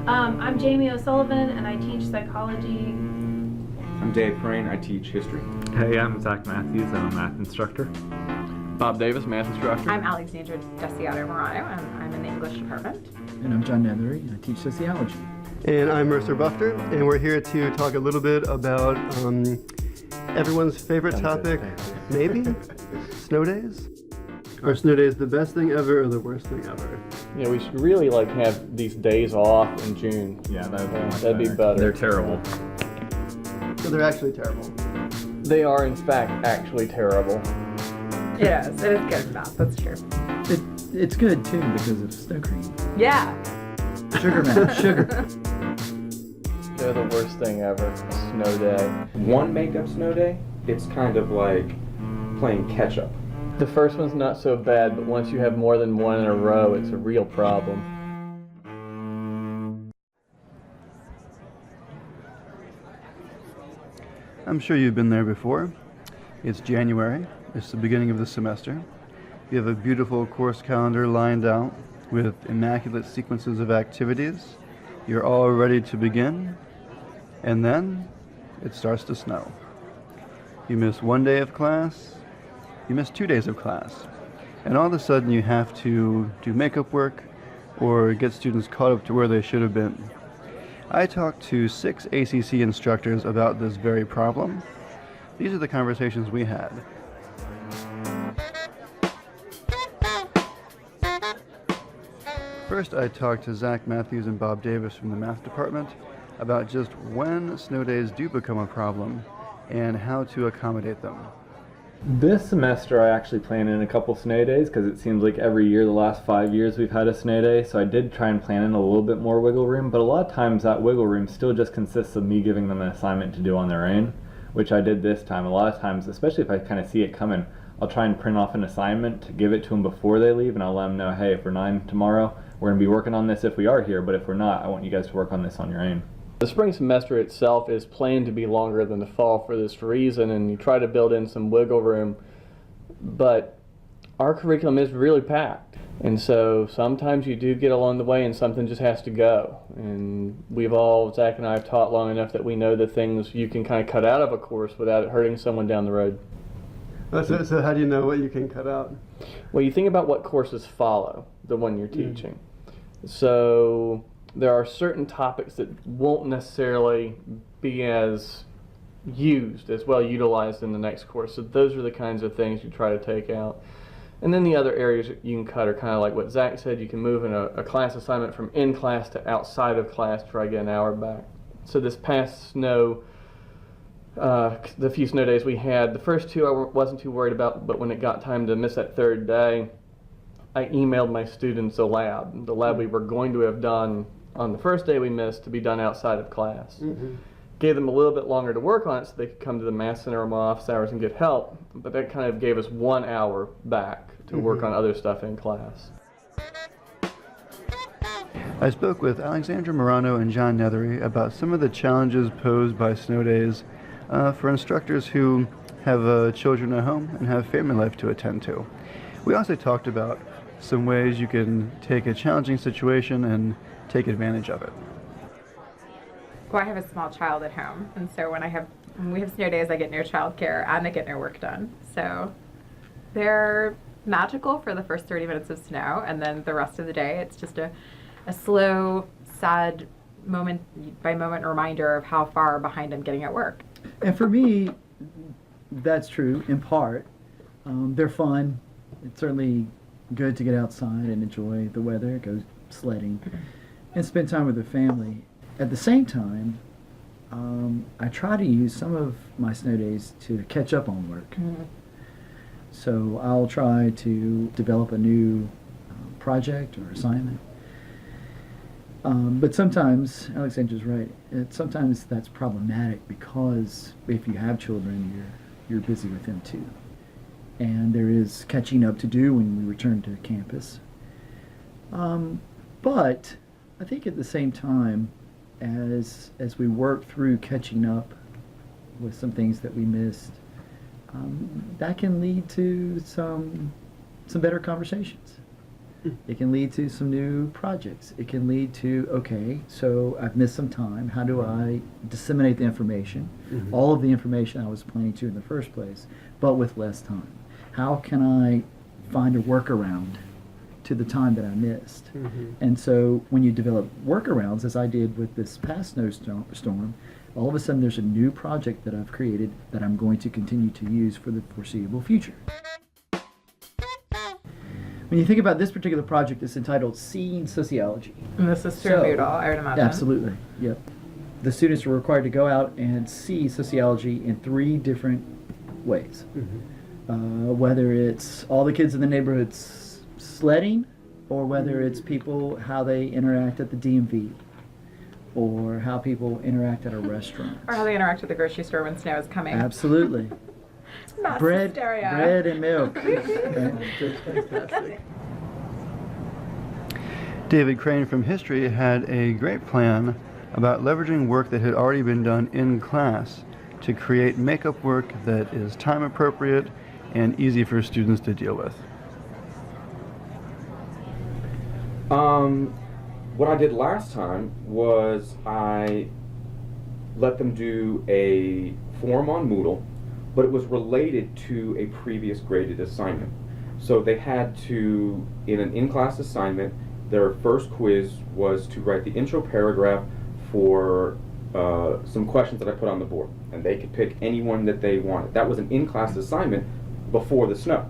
I'm Jamie O'Sullivan, and I teach psychology. I'm Dave Prain. I teach history. Hey, I'm Zach Matthews. I'm a math instructor. Bob Davis, math instructor. I'm Alexandra Desiato Morano, and I'm in the English department. And I'm John Nethery, and I teach sociology. And I'm Mercer Bufter, and we're here to talk a little bit about everyone's favorite topic, maybe? Snow days? Are snow days the best thing ever or the worst thing ever? Yeah, we should really have these days off in June. Yeah, that'd be better. They're terrible. So they're actually terrible. They are, in fact, actually terrible. It is good enough, that's true. It's good, too, because of snow cream. Yeah. Sugar, man, sugar. They're the worst thing ever, a snow day. One makeup snow day, it's kind of like playing catch up. The first one's not so bad, but once you have more than one in a row, it's a real problem. I'm sure you've been there before. It's January. It's the beginning of the semester. You have a beautiful course calendar lined out with immaculate sequences of activities. You're all ready to begin, and then it starts to snow. You miss one day of class, you miss 2 days of class, and all of a sudden you have to do makeup work or get students caught up to where they should have been. I talked to 6 ACC instructors about this very problem. These are the conversations we had. First, I talked to Zach Matthews and Bob Davis from the math department about just when snow days do become a problem and how to accommodate them. This semester I actually plan in a couple snow days because it seems like every year the last 5 years we've had a snow day, so I did try and plan in a little bit more wiggle room, but a lot of times that wiggle room still just consists of me giving them an assignment to do on their own, which I did this time. A lot of times, especially if I kind of see it coming, I'll try and print off an assignment to give it to them before they leave, and I'll let them know, hey, if we're 9 tomorrow, we're going to be working on this if we are here, but if we're not, I want you guys to work on this on your own. The spring semester itself is planned to be longer than the fall for this reason, and you try to build in some wiggle room, but our curriculum is really packed, and so sometimes you do get along the way and something just has to go. And Zach and I have taught long enough that we know the things you can kind of cut out of a course without it hurting someone down the road. So how do you know what you can cut out? Well, you think about what courses follow the one you're teaching. So there are certain topics that won't necessarily be as well utilized in the next course. So those are the kinds of things you try to take out. And then the other areas you can cut are kind of like what Zach said. You can move in a class assignment from in class to outside of class to try to get an hour back. So this past snow, the few snow days we had, the first 2 I wasn't too worried about, but when it got time to miss that third day, I emailed my students the lab we were going to have done on the first day we missed to be done outside of class. Gave them a little bit longer to work on it so they could come to the math center or my office hours and get help, but that kind of gave us 1 hour back to work on other stuff in class. I spoke with Alexandra Morano and John Nethery about some of the challenges posed by snow days for instructors who have children at home and have family life to attend to. We also talked about some ways you can take a challenging situation and take advantage of it. Well, I have a small child at home, and so when we have snow days, I get no childcare and I get no work done. So they're magical for the first 30 minutes of snow, and then the rest of the day, it's just a slow, sad moment by moment reminder of how far behind I'm getting at work. And for me, that's true, in part. They're fun. It's certainly good to get outside and enjoy the weather, go sledding, and spend time with the family. At the same time, I try to use some of my snow days to catch up on work. So I'll try to develop a new project or assignment. But sometimes, Alexandra's right, sometimes that's problematic because if you have children, you're busy with them too. And there is catching up to do when we return to campus. But I think at the same time, as we work through catching up with some things that we missed, that can lead to some better conversations. It can lead to some new projects. It can lead to, okay, so I've missed some time. How do I disseminate the information, all of the information I was planning to in the first place, but with less time? How can I find a workaround to the time that I missed? And so when you develop workarounds, as I did with this past snowstorm, all of a sudden there's a new project that I've created that I'm going to continue to use for the foreseeable future. When you think about this particular project, it's entitled Seeing Sociology. And this is through So- Moodle, I would imagine. Absolutely, yep. The students are required to go out and see sociology in 3 different ways. Whether it's all the kids in the neighborhood sledding, or whether it's people, how they interact at the DMV, or how people interact at a restaurant. Or how they interact at the grocery store when snow is coming. Absolutely. Mass bread hysteria. and milk. David Crane from History had a great plan about leveraging work that had already been done in class to create makeup work that is time appropriate and easy for students to deal with. What I did last time was I let them do a form on Moodle, but it was related to a previous graded assignment. So they had to, in an in-class assignment, their first quiz was to write the intro paragraph for some questions that I put on the board, and they could pick any one that they wanted. That was an in-class assignment before the snow.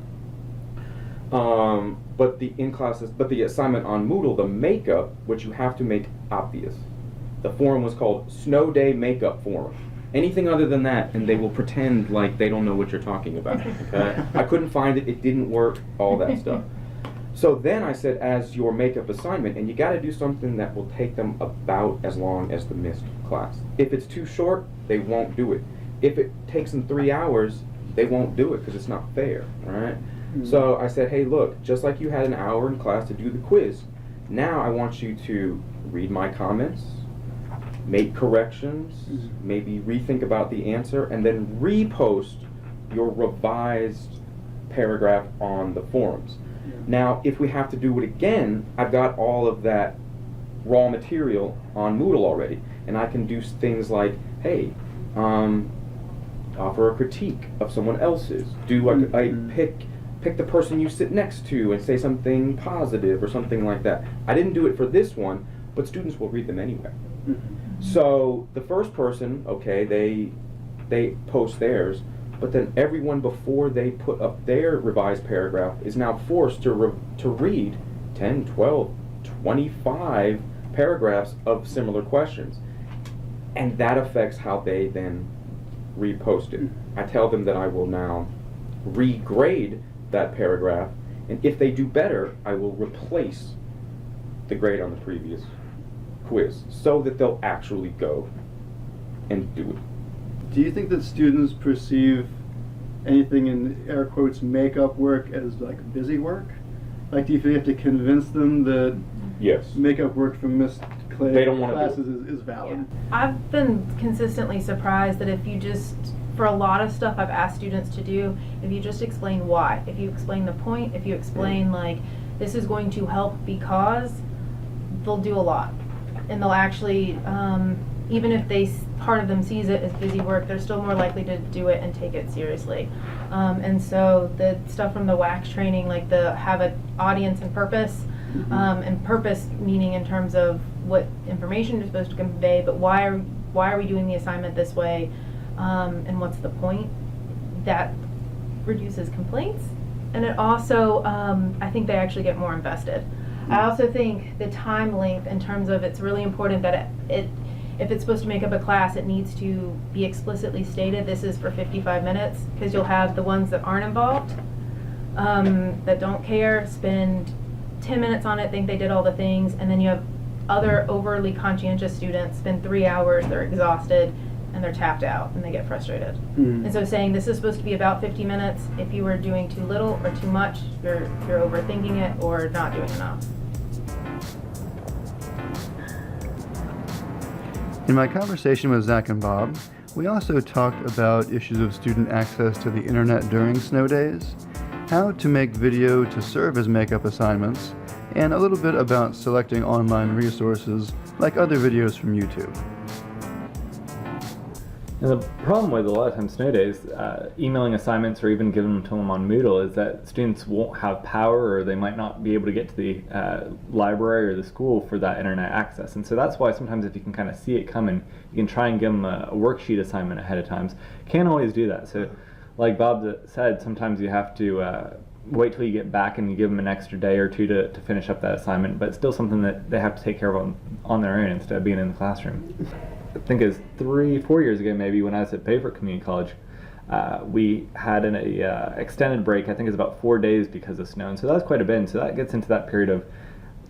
But the assignment on Moodle, the makeup, which you have to make obvious. The forum was called Snow Day Makeup Forum. Anything other than that, and they will pretend like they don't know what you're talking about. Okay? I couldn't find it. It didn't work. All that stuff. So then I said, as your makeup assignment, and you got to do something that will take them about as long as the missed class. If it's too short, they won't do it. If it takes them 3 hours, they won't do it because it's not fair. All right. So I said, hey, look, just like you had an hour in class to do the quiz, now I want you to read my comments, make corrections, maybe rethink about the answer, and then repost your revised paragraph on the forums. Now, if we have to do it again, I've got all of that raw material on Moodle already, and I can do things like, hey, offer a critique of someone else's, do a pick the person you sit next to and say something positive or something like that. I didn't do it for this one, but students will read them anyway. So the first person, okay, they post theirs, but then everyone before they put up their revised paragraph is now forced to read 10, 12, 25 paragraphs of similar questions. And that affects how they then repost it. I tell them that I will now regrade that paragraph, and if they do better, I will replace the grade on the previous quiz so that they'll actually go and do it. Do you think that students perceive anything in air quotes makeup work as like busy work? Like, do you feel you have to convince them that Yes. makeup work from Miss They don't wanna do classes is valid? I've been consistently surprised that if you just, for a lot of stuff I've asked students to do, if you just explain why, if you explain the point, if you explain like, this is going to help because, they'll do a lot. And they'll actually, even if part of them sees it as busy work, they're still more likely to do it and take it seriously. And so the stuff from the wax training, like the have an audience and purpose, and purpose meaning in terms of what information you're supposed to convey, but why are we doing the assignment this way, and what's the point? That reduces complaints, and it also, I think they actually get more invested. I also think the time length, in terms of, it's really important that if it's supposed to make up a class, it needs to be explicitly stated this is for 55 minutes, because you'll have the ones that aren't involved, that don't care, spend 10 minutes on it, think they did all the things, and then you have other overly conscientious students spend 3 hours, they're exhausted, and they're tapped out, and they get frustrated. And so saying this is supposed to be about 50 minutes, if you were doing too little or too much, you're overthinking it or not doing enough. In my conversation with Zach and Bob, we also talked about issues of student access to the internet during snow days, how to make video to serve as makeup assignments, and a little bit about selecting online resources like other videos from YouTube. And the problem with a lot of times snow days, emailing assignments or even giving them to them on Moodle is that students won't have power, or they might not be able to get to the library or the school for that internet access. And so that's why sometimes if you can kind of see it coming, you can try and give them a worksheet assignment ahead of time. Can't always do that. So like Bob said, sometimes you have to wait till you get back and you give them an extra day or two to finish up that assignment, but it's still something that they have to take care of on their own instead of being in the classroom. I think it was 3-4 years ago maybe when I was at Bayfort Community College, we had an extended break. I think it was about 4 days because of snow, and so that was quite a bit. And so that gets into that period of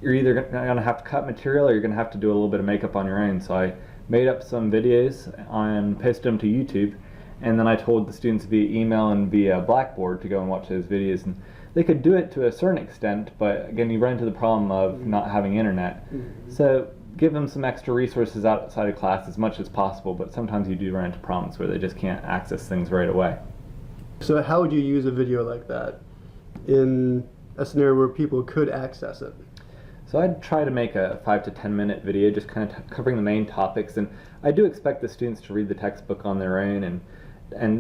you're either going to have to cut material or you're going to have to do a little bit of makeup on your own. So I made up some videos and posted them to YouTube, and then I told the students via email and via Blackboard to go and watch those videos. And they could do it to a certain extent, but again, you run into the problem of not having internet. So give them some extra resources outside of class as much as possible, but sometimes you do run into problems where they just can't access things right away. So how would you use a video like that in a scenario where people could access it? So I'd try to make a 5 to 10 minute video just kind of covering the main topics, and I do expect the students to read the textbook on their own and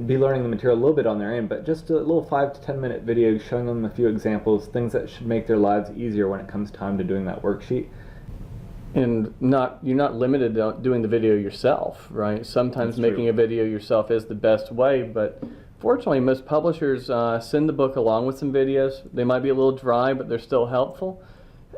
be learning the material a little bit on their own, but just a little 5 to 10 minute video showing them a few examples, things that should make their lives easier when it comes time to doing that worksheet. And you're not limited to doing the video yourself, right? Sometimes making a video yourself is the best way, but fortunately most publishers send the book along with some videos. They might be a little dry, but they're still helpful.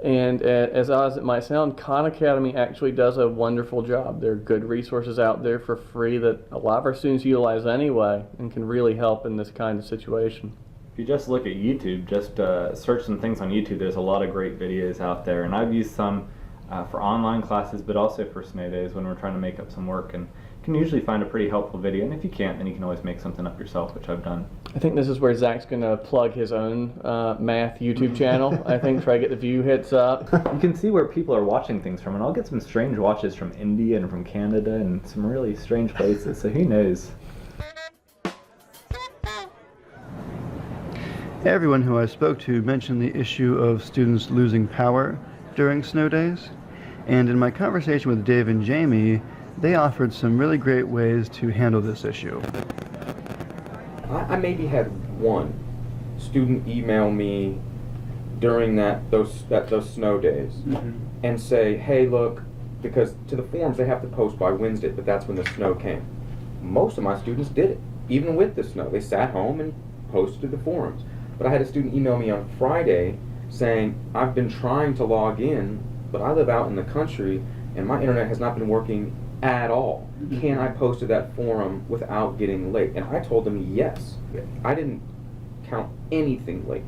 And as odd as it might sound, Khan Academy actually does a wonderful job. There are good resources out there for free that a lot of our students utilize anyway and can really help in this kind of situation. If you just look at YouTube, just search some things on YouTube, there's a lot of great videos out there, and I've used some for online classes, but also for snow days when we're trying to make up some work, and you can usually find a pretty helpful video. And if you can't, then you can always make something up yourself, which I've done. I think this is where Zach's going to plug his own math YouTube channel. I think try to get the view hits up. You can see where people are watching things from, and I'll get some strange watches from India and from Canada and some really strange places, so who knows. Everyone who I spoke to mentioned the issue of students losing power during snow days, and in my conversation with Dave and Jamie, they offered some really great ways to handle this issue. I maybe had one student email me during those snow days and say, hey, look, because to the forums they have to post by Wednesday, but that's when the snow came. Most of my students did it, even with the snow. They sat home and posted to the forums. But I had a student email me on Friday saying, I've been trying to log in, but I live out in the country and my internet has not been working at all. Can I post to that forum without getting late? And I told them yes. I didn't count anything late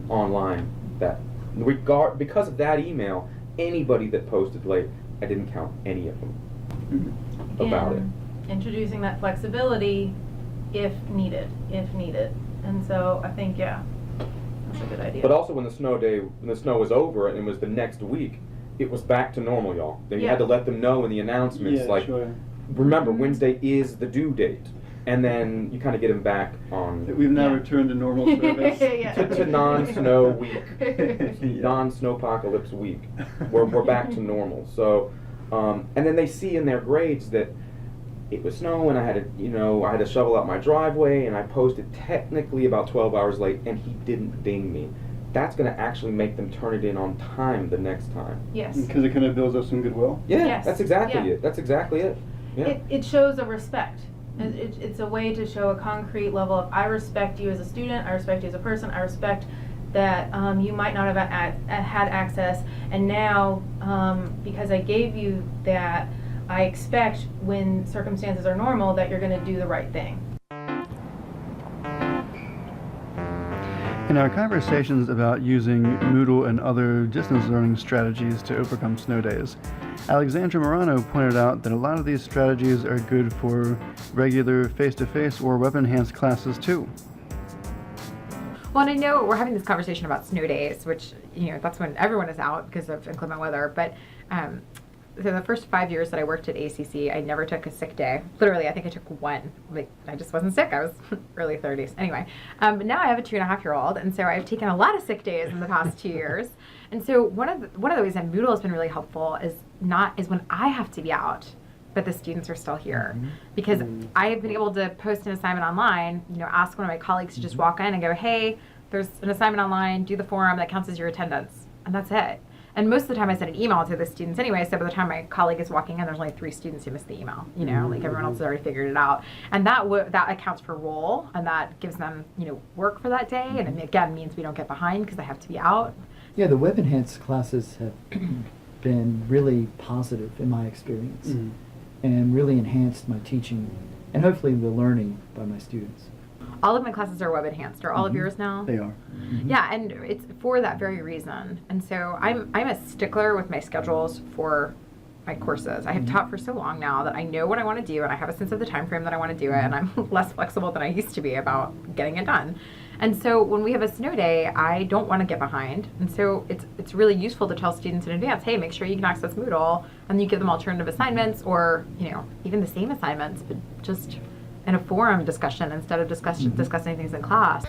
online. Because of that email, anybody that posted late, I didn't count any of them about it. Introducing that flexibility if needed. And so I think, yeah, that's a good idea. But also when the snow was over and it was the next week, it was back to normal, y'all. Then you had to let them know in the announcements, remember, Wednesday is the due date. And then you kind of get them back on... We've now returned to normal service. to non-snow week. Non-snowpocalypse week. We're back to normal. So, and then they see in their grades that it was snow and I had to shovel out my driveway and I posted technically about 12 hours late and he didn't ding me. That's going to actually make them turn it in on time the next time. Yes. Because it kind of builds up some goodwill. Yeah, Yes. that's exactly Yeah. it. That's exactly it. Yeah. It shows a respect. It's a way to show a concrete level of I respect you as a student, I respect you as a person, I respect that you might not have had access, and now because I gave you that, I expect when circumstances are normal that you're going to do the right thing. In our conversations about using Moodle and other distance learning strategies to overcome snow days, Alexandra Morano pointed out that a lot of these strategies are good for regular face-to-face or web-enhanced classes too. Well, and I know we're having this conversation about snow days, which, that's when everyone is out because of inclement weather, but so the first 5 years that I worked at ACC, I never took a sick day. Literally, I think I took one. Like, I just wasn't sick. I was early 30s. Anyway, but now I have a 2.5-year-old, and so I've taken a lot of sick days in the past 2 years. And so one of the ways that Moodle has been really helpful is when I have to be out, but the students are still here, because I have been able to post an assignment online. Ask one of my colleagues to just walk in and go, "Hey, there's an assignment online. Do the forum. That counts as your attendance," and that's it. And most of the time I send an email to the students anyway, so by the time my colleague is walking in, there's only 3 students who missed the email. Like everyone else has already figured it out. And that accounts for roll, and that gives them, work for that day, and it again means we don't get behind because I have to be out. Yeah, the web enhanced classes have been really positive in my experience, and really enhanced my teaching and hopefully the learning by my students. All of my classes are web enhanced. Are all of yours now? They are. Yeah, and it's for that very reason. And so I'm a stickler with my schedules for my courses. I have taught for so long now that I know what I want to do, and I have a sense of the time frame that I want to do it, and I'm less flexible than I used to be about getting it done. And so when we have a snow day, I don't want to get behind. And so it's really useful to tell students in advance, hey, make sure you can access Moodle, and you give them alternative assignments, or even the same assignments, but just in a forum discussion instead of discussing things in class.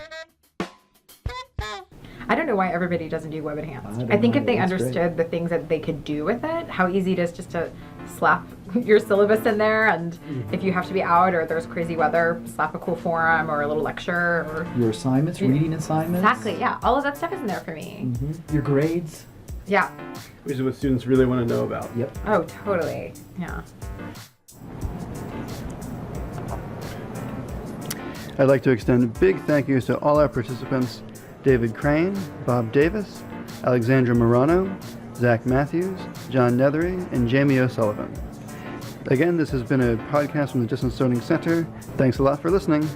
I don't know why everybody doesn't do web enhanced. I think if they understood the things that they could do with it, how easy it is just to slap your syllabus in there, and if you have to be out or there's crazy weather, slap a cool forum or a little lecture or Your assignments, reading assignments. exactly, yeah, all of that stuff is in there for me. Your grades. Yeah. Which is what students really want to know about. Yep. Oh, totally. Yeah. I'd like to extend big thank yous to all our participants: David Crane, Bob Davis, Alexandra Morano, Zach Matthews, John Nethery, and Jamie O'Sullivan. Again, this has been a podcast from the Distance Learning Center. Thanks a lot for listening.